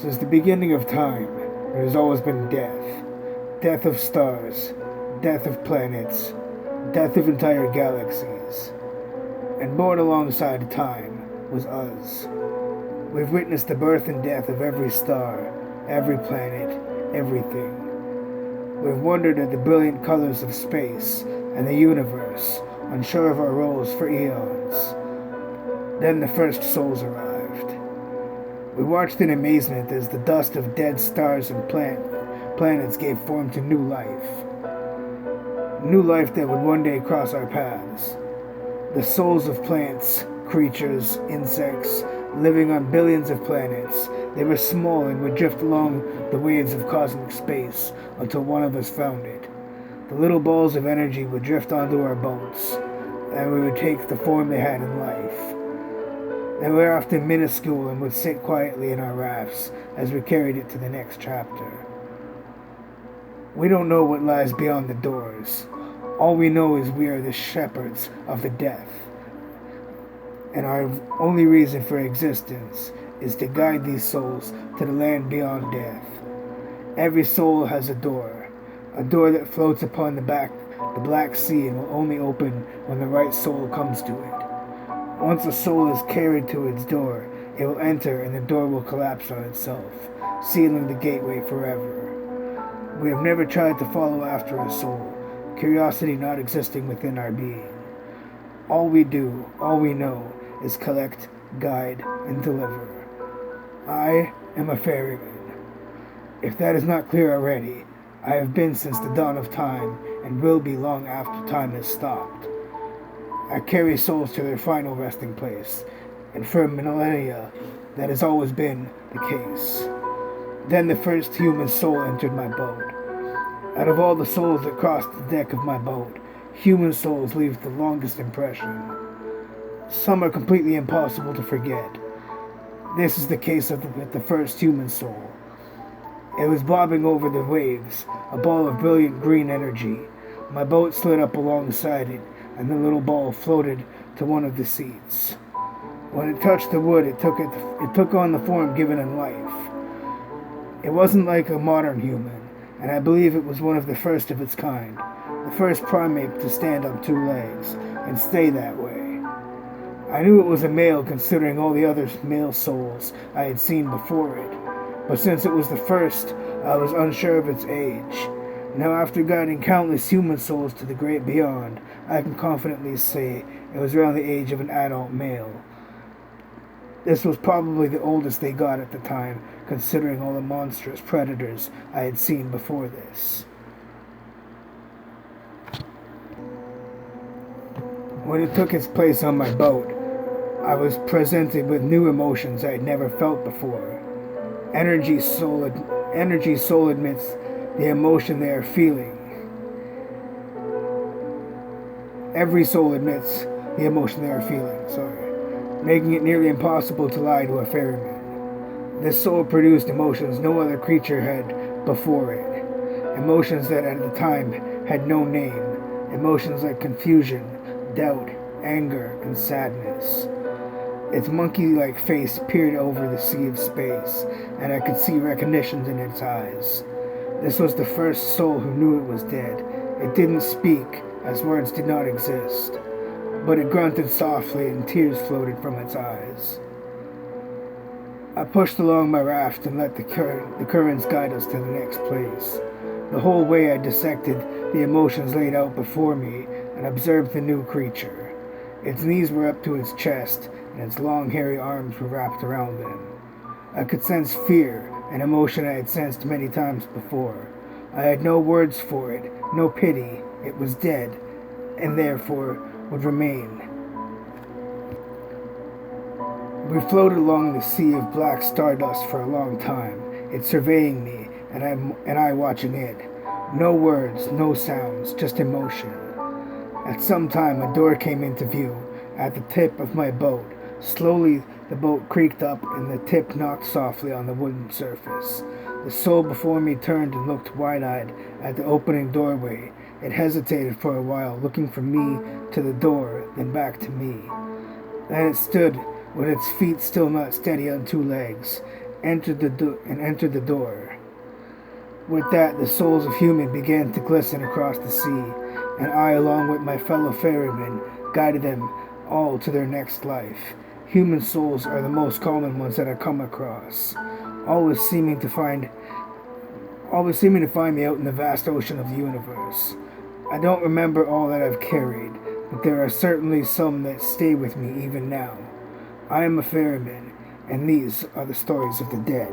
Since the beginning of time, there has always been death. Death of stars, death of planets, death of entire galaxies. And born alongside time was us. We've witnessed the birth and death of every star, every planet, everything. We've wondered at the brilliant colors of space and the universe, unsure of our roles for eons. Then the first souls arrived. We watched in amazement as the dust of dead stars and planets gave form to new life. New life that would one day cross our paths. The souls of plants, creatures, insects, living on billions of planets. They were small and would drift along the waves of cosmic space until one of us found it. The little balls of energy would drift onto our boats, and we would take the form they had in life. They were often minuscule and would sit quietly in our rafts as we carried it to the next chapter. We don't know what lies beyond the doors. All we know is we are the shepherds of the death, and our only reason for existence is to guide these souls to the land beyond death. Every soul has a door that floats upon the black sea and will only open when the right soul comes to it. Once a soul is carried to its door, it will enter and the door will collapse on itself, sealing the gateway forever. We have never tried to follow after a soul, curiosity not existing within our being. All we do, all we know, is collect, guide, and deliver. I am a ferryman. If that is not clear already, I have been since the dawn of time and will be long after time has stopped. I carry souls to their final resting place, and for millennia, that has always been the case. Then the first human soul entered my boat. Out of all the souls that crossed the deck of my boat, human souls leave the longest impression. Some are completely impossible to forget. This is the case with the first human soul. It was bobbing over the waves, a ball of brilliant green energy. My boat slid up alongside it, and the little ball floated to one of the seats. When it touched the wood, it took on the form given in life. It wasn't like a modern human, and I believe it was one of the first of its kind, the first primate to stand on two legs and stay that way. I knew it was a male considering all the other male souls I had seen before it, but since it was the first, I was unsure of its age. Now, after guiding countless human souls to the great beyond, I can confidently say it was around the age of an adult male. This was probably the oldest they got at the time, considering all the monstrous predators I had seen before this. When it took its place on my boat, I was presented with new emotions I had never felt before. Energy soul admits the emotion they are feeling. Every soul admits the emotion they are feeling, making it nearly impossible to lie to a ferryman. This soul produced emotions no other creature had before it. Emotions that at the time had no name. Emotions like confusion, doubt, anger, and sadness. Its monkey-like face peered over the sea of space, and I could see recognition in its eyes. This was the first soul who knew it was dead. It didn't speak, as words did not exist, but it grunted softly and tears floated from its eyes. I pushed along my raft and let the currents guide us to the next place. The whole way I dissected the emotions laid out before me and observed the new creature. Its knees were up to its chest, and its long hairy arms were wrapped around them. I could sense fear, an emotion I had sensed many times before. I had no words for it, no pity. It was dead, and therefore would remain. We floated along the sea of black stardust for a long time, it surveying me, and I watching it. No words, no sounds, just emotion. At some time, a door came into view at the tip of my boat. Slowly, the boat creaked up, and the tip knocked softly on the wooden surface. The soul before me turned and looked wide-eyed at the opening doorway. It hesitated for a while, looking from me to the door, then back to me. Then it stood, with its feet still not steady on two legs, entered the door. With that, the souls of humans began to glisten across the sea, and I, along with my fellow ferrymen, guided them all to their next life. Human souls are the most common ones that I come across, always seeming to find me out in the vast ocean of the universe. I don't remember all that I've carried, but there are certainly some that stay with me even now. I am a ferryman, and these are the stories of the dead.